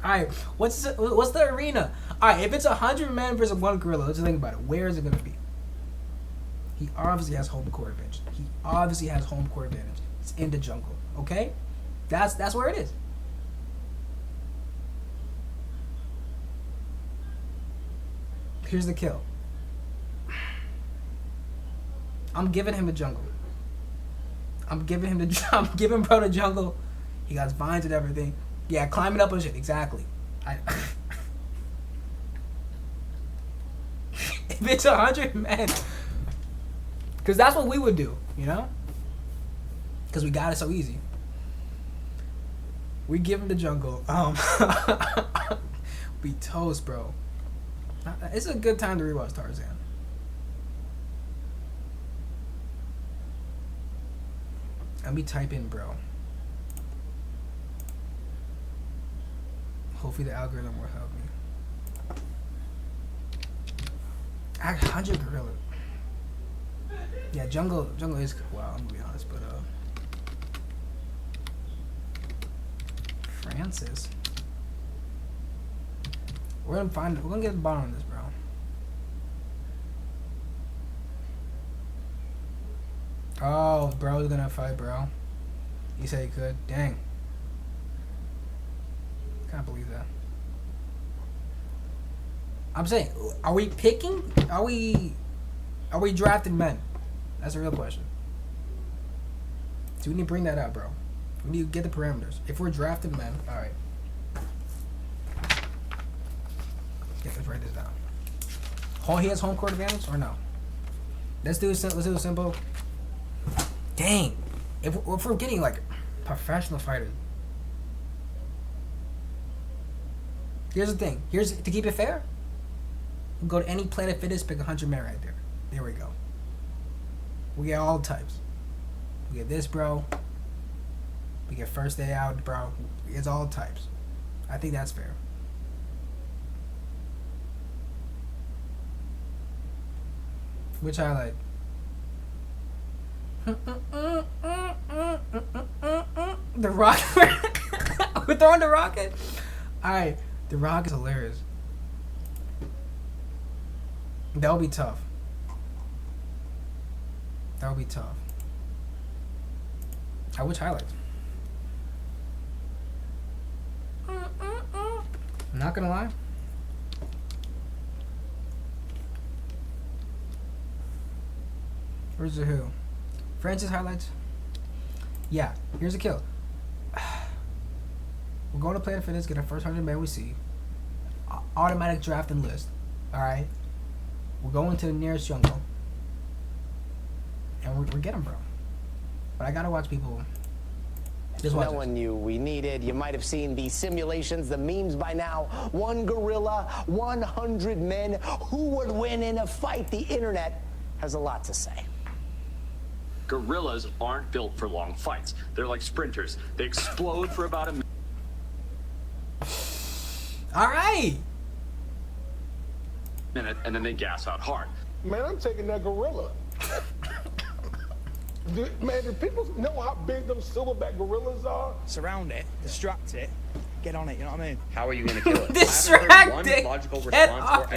Alright, what's the arena? Alright, if it's 100 men versus one gorilla, let's think about it. Where is it gonna be? He obviously has home court advantage. It's in the jungle. Okay? That's where it is. Here's the kill. I'm giving him the jungle. I'm giving bro the jungle. He got vines and everything. Yeah, climbing up and shit. Exactly. If it's 100 men, because that's what we would do, you know? Because we got it so easy. We give him the jungle. We toast, bro. It's a good time to rewatch Tarzan. Let me type in, bro. Hopefully the algorithm will help me. 100 gorilla. Yeah, jungle is wow. I'm gonna be honest, but Francis. We're gonna get the bottom on this, bro. Oh, bro's gonna fight, bro. You said he could. Dang. Can't believe that. I'm saying, are we picking? Are we drafting men? That's a real question. So we need to bring that out, bro. We need to get the parameters. If we're drafting men, all right. Yeah, let's write this down. Oh, he has home court advantage or no? Let's do it simple. Dang. If we're getting like professional fighters. Here's the thing. To keep it fair, we'll go to any Planet Fitness, pick 100 men right there. There we go. We get all types. We get this, bro. We get first day out, bro. It's all types. I think that's fair. Which I like. The rocket. We're throwing the rocket. All right, the rock is hilarious. That'll be tough. Which highlights? I'm not gonna lie. Where's the who? Francis highlights? Yeah, here's a kill. We're going to Planet Fitness, get our first 100 men we see. Automatic draft and list. Alright? We're going to the nearest jungle. And we're getting, bro. But I gotta watch people. No one knew we needed. You might have seen the simulations, the memes by now. 1 gorilla, 100 men. Who would win in a fight? The internet has a lot to say. Gorillas aren't built for long fights. They're like sprinters. They explode for about a minute. All right. And then they gas out hard. Man, I'm taking that gorilla. Man, do people know how big them silverback gorillas are? Surround it, distract it, get on it, you know what I mean? How are you going to kill it? Distract it. One logical response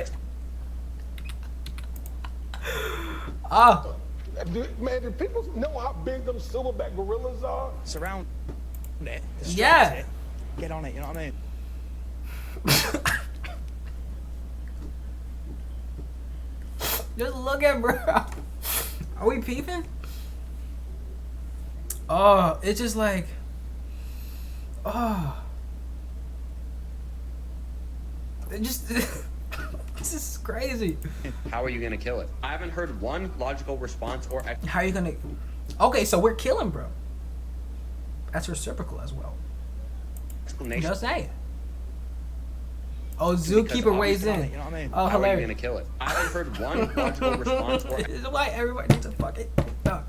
or Man, do people know how big them silverback gorillas are? Surround it, distract it, get on it, you know what I mean? Just look at bro. Are we peeping? Oh, it's just like, oh, it just, this is crazy. How are you going to kill it? I haven't heard one logical response or How are you gonna? Okay, so we're killing, bro. That's reciprocal as well. explanation. Just say it. Oh, Zookeeper weighs in. You know what I mean? Oh, How are you hilarious. going to kill it? I haven't heard one logical response or This is why everybody needs to fucking stop.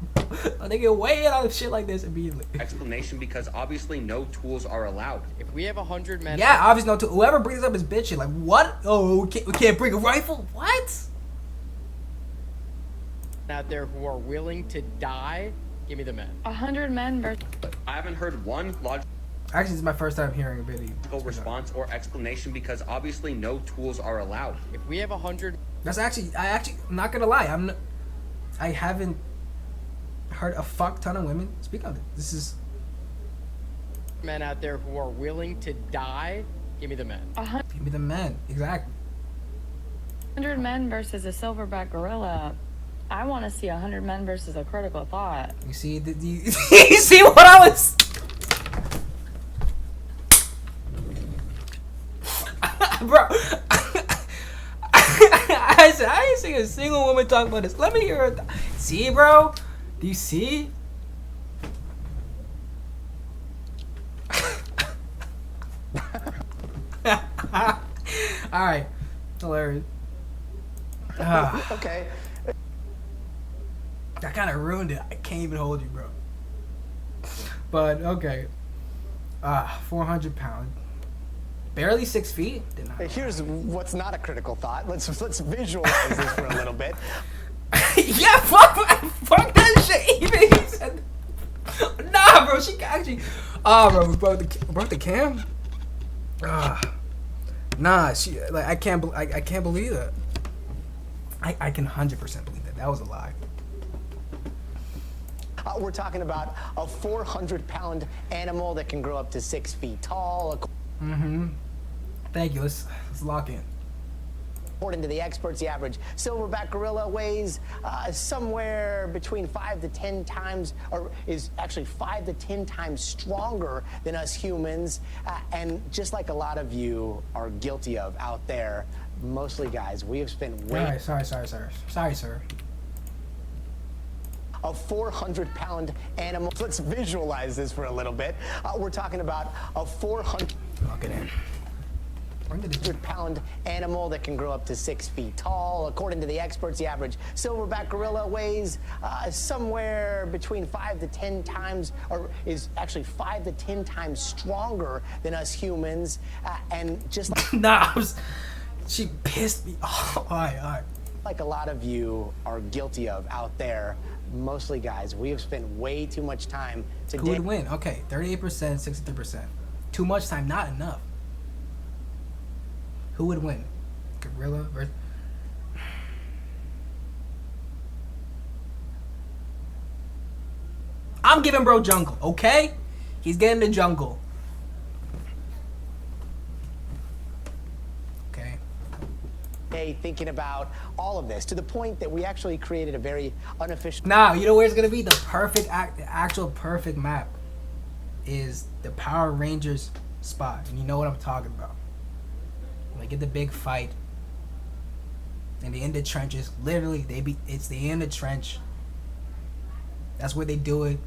They get way out of shit like this immediately. explanation because obviously no tools are allowed. If we have 100 men, Yeah, obviously no. Whoever brings up his bitch shit, like what? Oh, we can't bring a rifle. What? out there who are willing to die, give me the men. 100 men versus. I haven't heard one logical. Actually, it's my first time hearing a video. response or explanation because obviously no tools are allowed. If we have 100 I'm not gonna lie. I haven't heard a fuck ton of women speak on it. This is men out there who are willing to die, give me the men. give me the men. Exactly. 100 men versus a silverback gorilla. I want to see 100 men versus a critical thought. You see, you see what I was. Bro, I said I ain't seen a single woman talk about this. Let me hear her. See, bro? Do you see? All right, hilarious. Okay. That kind of ruined it. I can't even hold you, bro. But okay. 400 pounds. Barely 6 feet. Here's what's not a critical thought. Let's visualize this for a little bit. Yeah, fuck that shit. Even he said, nah, bro. She actually, bro, we broke the cam. Nah, she like I can't believe that. I can 100% believe that. That was a lie. We're talking about a 400-pound animal that can grow up to 6 feet tall. Thank you. Let's lock in. According to the experts, the average silverback gorilla weighs somewhere between 5 to 10 times, or is actually 5 to 10 times stronger than us humans. And just like a lot of you are guilty of out there, mostly guys, we have spent way... All right, sorry, sir. A 400-pound animal. Let's visualize this for a little bit. We're talking about a 400-pound animal that can grow up to 6 feet tall. According to the experts, the average silverback gorilla weighs somewhere between 5 to 10 times, or is actually 5 to 10 times stronger than us humans. And just like she pissed me off. All right. Like a lot of you are guilty of out there, mostly guys, we have spent way too much time today. Who would win? Okay, 38%, 63%. Too much time, not enough. Who would win? Gorilla versus... I'm giving bro jungle, okay? He's getting the jungle. Thinking about all of this to the point that we actually created a very unofficial... Now, you know where it's going to be? The perfect, actual perfect map is the Power Rangers spot. And you know what I'm talking about. When they get the big fight and they in the trenches, literally, it's the in the trench. That's where they do it.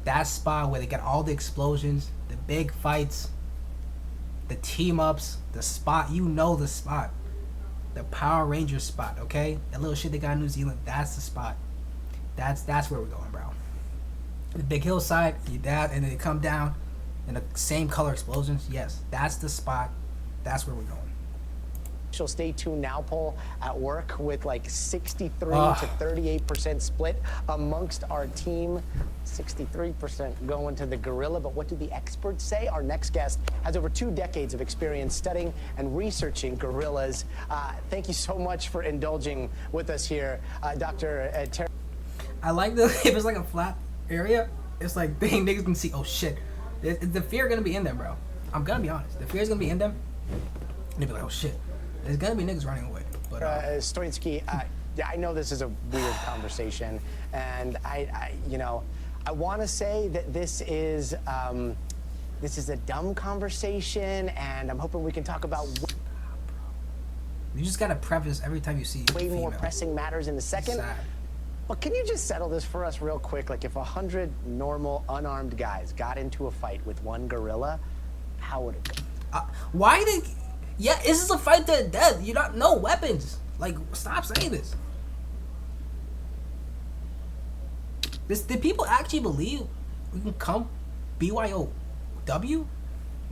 That spot where they get all the explosions, the big fights, the team-ups, the spot. You know the spot. The Power Rangers spot, okay? That little shit they got in New Zealand, that's the spot. That's where we're going, bro. The big hillside, you that, and then they come down, and the same color explosions. Yes, that's the spot. That's where we're going. She'll stay tuned now poll at work with like 63 to 38% split amongst our team. 63% going to the gorilla, but what do the experts say? Our next guest has over 2 decades of experience studying and researching gorillas. Thank you so much for indulging with us here, Dr. Terry. I like if it's like a flat area, it's like niggas can see, oh shit. The fear gonna be in them, bro. I'm gonna be honest. The fear is gonna be in them. And they be like, oh shit. There's gonna be niggas running away. But Stoinski, I know this is a weird conversation, and I want to say that this is a dumb conversation, and I'm hoping we can talk about. You just gotta preface every time you see way more pressing matters in a second. Sad. But can you just settle this for us real quick? Like, if 100 normal, unarmed guys got into a fight with one gorilla, how would it go? Why did? Yeah, this is a fight to the death. You don't know weapons. Like, stop saying this. Did people actually believe we can come BYOW?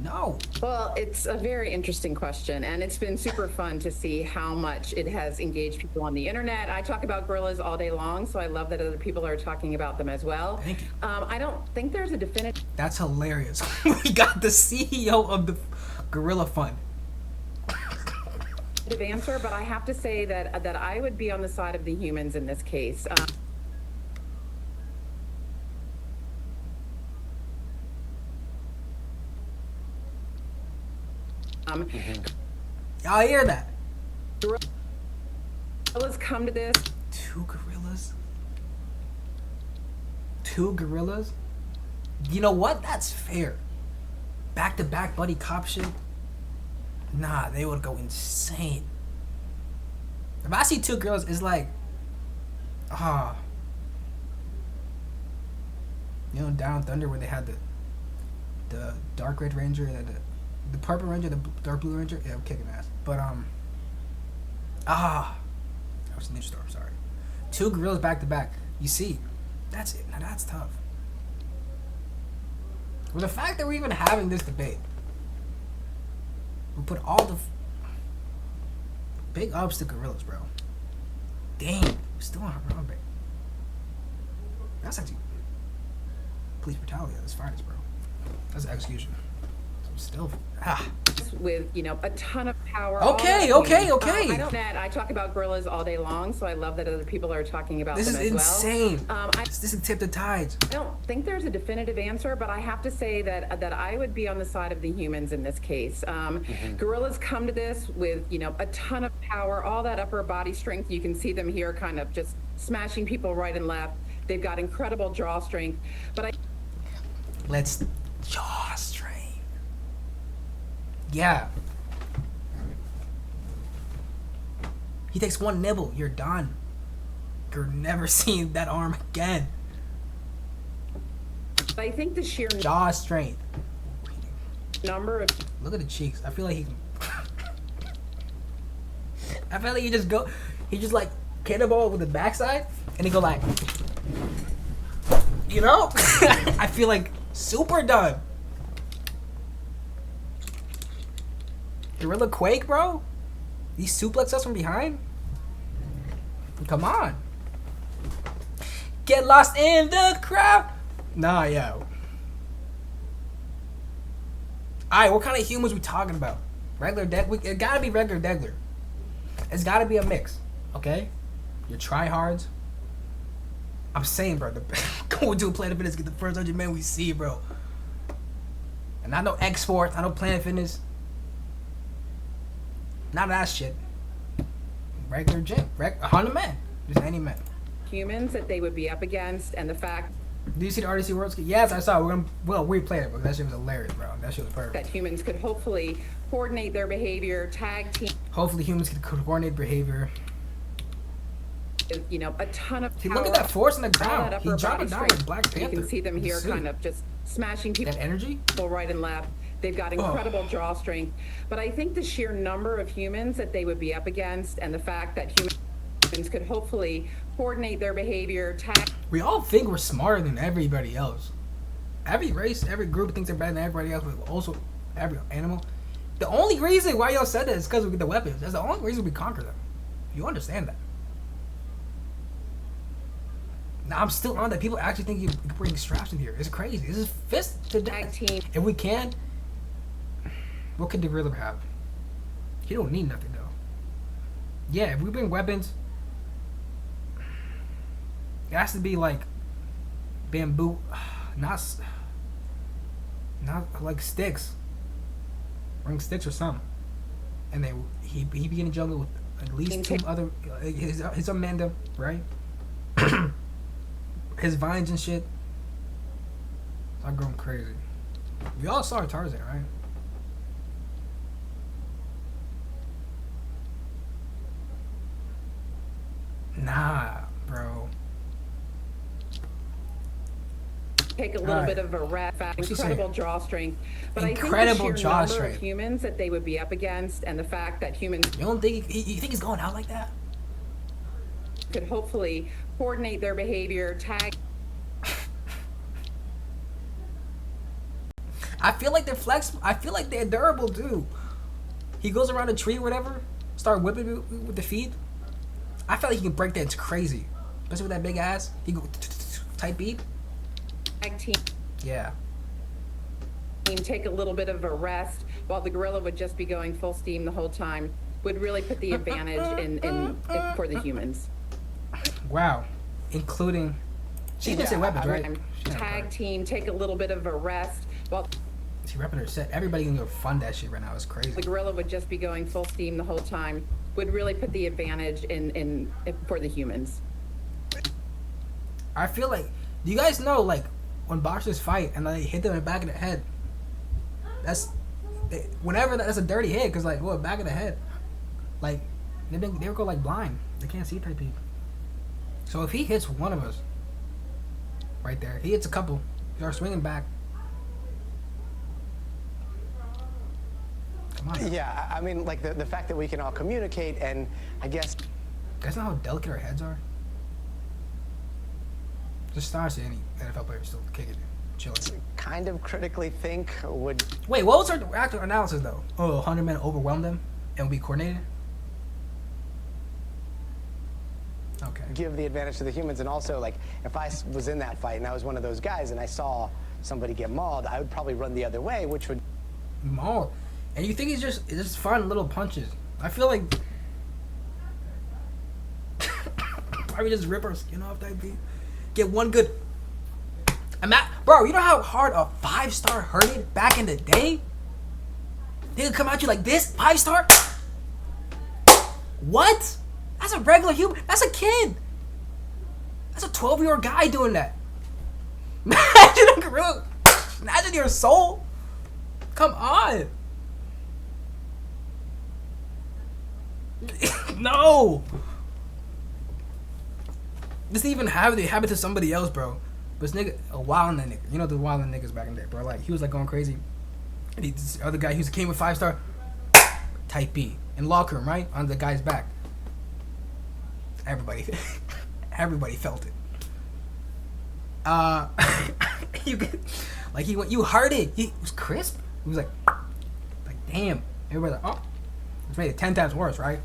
No. Well, it's a very interesting question, and it's been super fun to see how much it has engaged people on the internet. I talk about gorillas all day long, so I love that other people are talking about them as well. Thank you. I don't think there's a definitive That's hilarious. We got the CEO of the Gorilla Fund. answer, but I have to say that I would be on the side of the humans in this case. Y'all hear that? Gorillas come to this. Two gorillas? Two gorillas? You know what? That's fair. Back-to-back buddy cop shit? Nah, they would go insane. If I see two girls, it's like, you know, Down Thunder where they had the Dark Red Ranger and the Purple Ranger, the Dark Blue Ranger. Yeah, I'm kicking ass. But that was Ninja Storm. Sorry, two gorillas back to back. You see, that's it. Now that's tough. Well, the fact that we're even having this debate, we put all the big ups to gorillas, bro. Damn, we're still on our bait. That's actually police brutality at its finest, bro. That's execution. Still, with, you know, a ton of power. Okay. I don't. I talk about gorillas all day long, so I love that other people are talking about This them is as well. insane. This is tip the tides. I don't think there's a definitive answer, but I have to say that I would be on the side of the humans in this case. Gorillas come to this with, you know, a ton of power, all that upper body strength. You can see them here, kind of just smashing people right and left. They've got incredible jaw strength, but Let's jaw strength. Yeah. He takes one nibble, you're done. You're never seeing that arm again. I think the sheer jaw strength. Number of look at the cheeks. I feel like he can. I feel like he just like cannonball with the backside, and he go like, you know. I feel like super done. Gorilla Quake, bro? He suplex us from behind? Come on. Get lost in the crowd. Nah, yo. Alright, what kind of humans we talking about? Regular Degler? It gotta be regular Degler. It's gotta be a mix, okay? Your tryhards. I'm saying, bro, go to a Planet Fitness, get the first 100 men we see, bro. And I know X-Force, I know Planet Fitness. Not that shit. Regular gym. 100 men. Just any men. humans that they would be up against, and the fact. Do you see the RDC World Skate? Yes, I saw it. We played it, but that shit was hilarious, bro. That shit was perfect. That humans could hopefully coordinate their behavior, tag team. Hopefully humans could coordinate behavior. You know, a ton of power. Look at that force in the ground. He dropped it down like Black Panther. You can see them here kind of just smashing people. That energy? Right and left. They've got incredible jaw strength. But I think the sheer number of humans that they would be up against, and the fact that humans could hopefully coordinate their behavior, tag. We all think we're smarter than everybody else. Every race, every group thinks they're better than everybody else, but also every animal. The only reason why y'all said that is because we get the weapons. That's the only reason we conquer them. You understand that? Now I'm still on that. People actually think you can bring straps in here. It's crazy. This is fist to death. Team. If we can, what could the gorilla have? He don't need nothing though. Yeah, if we bring weapons, it has to be like bamboo, not like sticks. Bring sticks or something. And then he be in the jungle with at least two other his Amanda, right? His vines and shit. I'm going crazy. We all saw Tarzan, right? Nah, bro. Take a little bit of a rest. Incredible jaw strength. But incredible I think the sheer jaw number strength. of humans that they would be up against, and the fact that humans. You don't think you think he's going out like that? Could hopefully coordinate their behavior, tag. I feel like they're flexible. I feel like they're durable too. He goes around a tree or whatever, start whipping it with the feet. I feel like he can break that. It's crazy, especially with that big ass. He go tight beat. Tag team Yeah. take a little bit of a rest while the gorilla would just be going full steam the whole time would really put the advantage in for the humans. Wow. Including. She didn't say weapons, right? Tag team take a little bit of a rest while She repping her set. Everybody can go fund that shit right now. It's crazy. the gorilla would just be going full steam the whole time would really put the advantage in for the humans. I feel like. Do you guys know, like, when boxers fight and they hit them in the back of the head? That's. That's a dirty hit, because, like, what, back of the head? Like, they would go, like, blind. They can't see type people. So if he hits one of us, right there, he hits a couple, they are swinging back. Come on. Yeah, I mean, like the fact that we can all communicate, and I guess. Guys know how delicate our heads are? Just honestly, any NFL player still kicking it, chilling. Kind of critically think would. Wait, what was our actual analysis though? Oh, 100 men overwhelmed them and would be coordinated? Okay. Give the advantage to the humans, and also, like, if I was in that fight and I was one of those guys and I saw somebody get mauled, I would probably run the other way, which would. Mauled. And you think it's just fun little punches. I feel like probably just rip our skin off that beat. Get one good. Bro, you know how hard a 5-star hurted back in the day? They could come at you like this, 5-star? What? That's a regular human. That's a kid. That's a 12-year-old guy doing that. Imagine a gorilla. Imagine your soul. Come on. No. This didn't even happen. It happened to somebody else, bro. But this nigga, a wildin' nigga. You know the wildin' niggas back in the day, bro. Like, he was like going crazy. And this other guy, he came with 5-star. Type B. In locker room, right? On the guy's back. Everybody felt it. You heard it. It was crisp. It was like damn. Everybody like, oh, it's made it 10 times worse, right?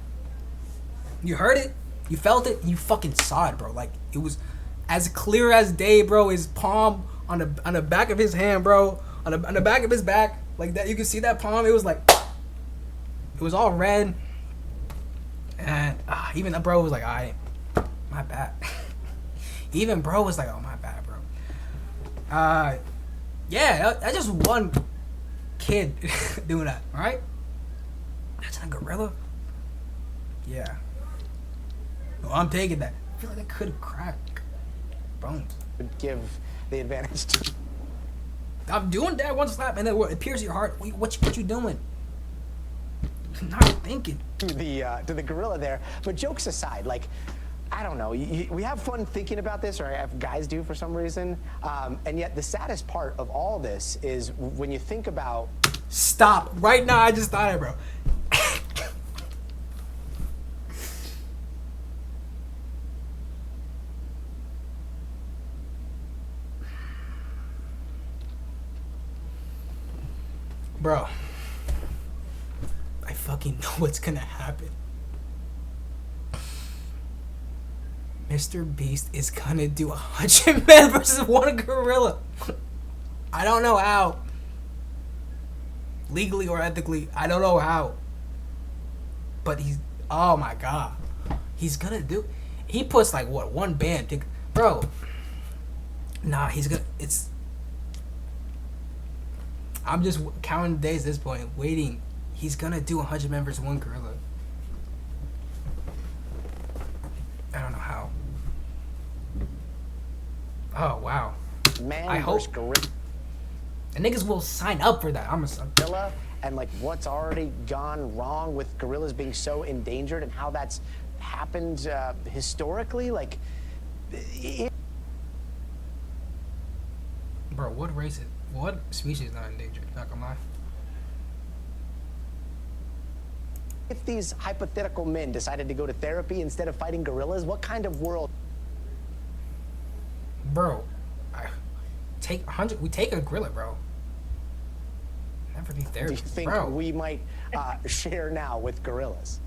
You heard it, you felt it, you fucking saw it, bro. Like, it was as clear as day, bro. His palm on the back of his hand, bro, on the back of his back, like that. You can see that palm. It was like, it was all red, and even the bro was like, my bad. Even bro was like, oh, my bad, bro. Yeah, that's just one kid doing that, all right? That's a gorilla. Yeah. No, I'm taking that. I feel like that could crack bones. Would give the advantage to. I'm doing that one slap, and then it pierces your heart. What you doing? I'm not thinking. To the gorilla there. But jokes aside, like, I don't know. We have fun thinking about this, or guys do for some reason. And yet the saddest part of all this is when you think about. Stop right now. I just thought it, bro. Bro, I fucking know what's gonna happen. Mr. Beast is gonna do 100 men versus one gorilla. I don't know how. Legally or ethically, I don't know how. But oh my god. He's gonna do, he puts like what, one band to, bro. Nah, I'm just counting days at this point, waiting. He's gonna do 100 men versus one gorilla. I don't know how. Oh wow. Man I hope gorilla. And niggas will sign up for that. Gorilla, and like what's already gone wrong with gorillas being so endangered, and how that's happened historically, like. Bro, what species is not endangered? Not gonna lie. If these hypothetical men decided to go to therapy instead of fighting gorillas, what kind of world? Bro, we take a gorilla, bro. Never need do therapy, you think bro. we might share now with gorillas?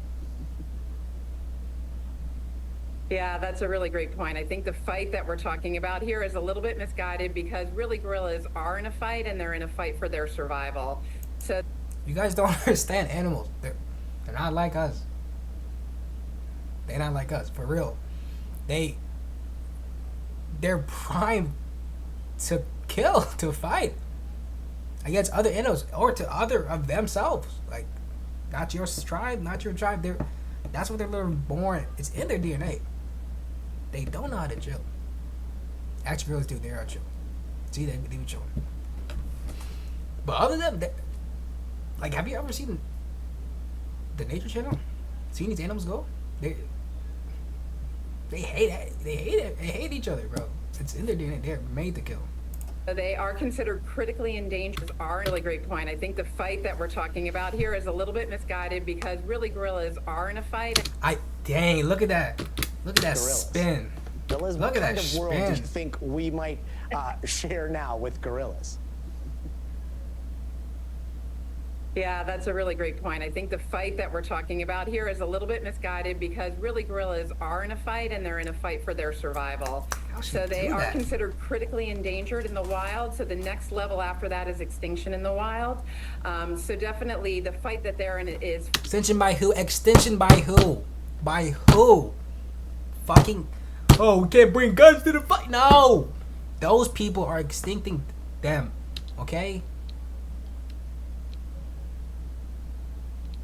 Yeah, that's a really great point. I think the fight that we're talking about here is a little bit misguided because really gorillas are in a fight and they're in a fight for their survival. So You guys don't understand animals. They're not like us. They're not like us, for real. They're primed to kill, to fight against other animals or to other of themselves. Like, not your tribe, not your tribe. That's what they're literally born. It's in their DNA. They don't know how to chill. Actually, gorillas do. They are chill. See, they be chilling. But other than that, like, have you ever seen the Nature Channel? Seen these animals go? They hate it. They hate it. They hate each other, bro. It's in their DNA. They're made to kill. they are considered critically endangered. Are a really great point. I think the fight that we're talking about here is a little bit misguided because really gorillas are in a fight. Dang, look at that. Look at that Gorillas. spin. Gorillas, Look what at kind that of world do you spin. think we might share now with gorillas? Yeah, that's a really great point. I think the fight that we're talking about here is a little bit misguided because really gorillas are in a fight and they're in a fight for their survival. How should So we they do are that? considered critically endangered in the wild. So the next level after that is extinction in the wild. So definitely the fight that they're in is Extension by who? Extension by who? By who? Fucking. Oh, we can't bring guns to the fight. No! Those people are extincting them. Okay?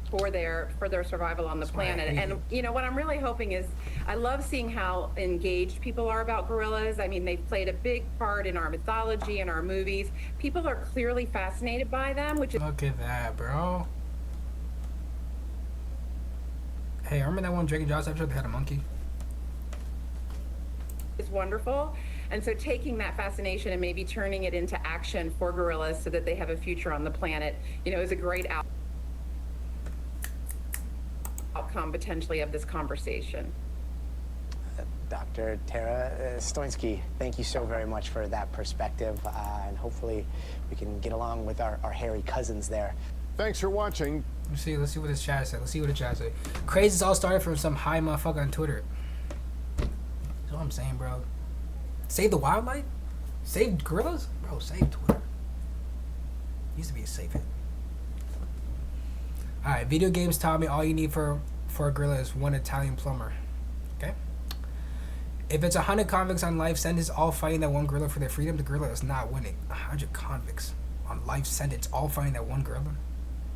for their survival on the why I planet. hate And it. you know what I'm really hoping is I love seeing how engaged people are about gorillas. I mean, they've played a big part in our mythology and our movies. People are clearly fascinated by them, which Look at that, bro. Hey, remember that one Drake and Josh episode that had a monkey? is wonderful. And so taking that fascination and maybe turning it into action for gorillas so that they have a future on the planet, you know, is a great outcome potentially of this conversation. Dr. Tara Stoinski, thank you so very much for that perspective, and hopefully we can get along with our hairy cousins there. Thanks for watching. Let's see what this chat said. Let's see what the chat said. Crazy's all started from some high motherfucker on Twitter. That's what I'm saying, bro. Save the wildlife? Save gorillas? Bro, save Twitter. Used to be a safe hit. Alright, video games taught me all you need for a gorilla is one Italian plumber. Okay? If it's 100 convicts on life sentence all fighting that one gorilla for their freedom, the gorilla is not winning. 100 convicts on life sentence all fighting that one gorilla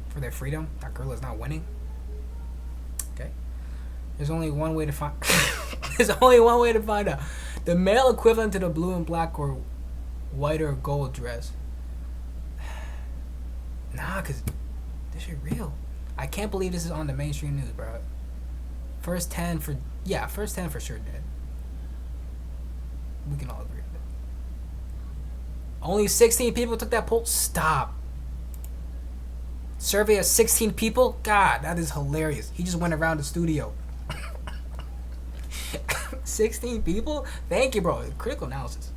for their freedom, that gorilla is not winning. Okay? There's only one way to find there's only one way to find out. The male equivalent to the blue and black or white or gold dress. Nah, cause this shit real. I can't believe this is on the mainstream news, bro. First 10 for sure dead. We can all agree with that. Only 16 people took that poll. Stop. Survey of 16 people? God, that is hilarious. He just went around the studio. 16 people? Thank you, bro. Critical analysis.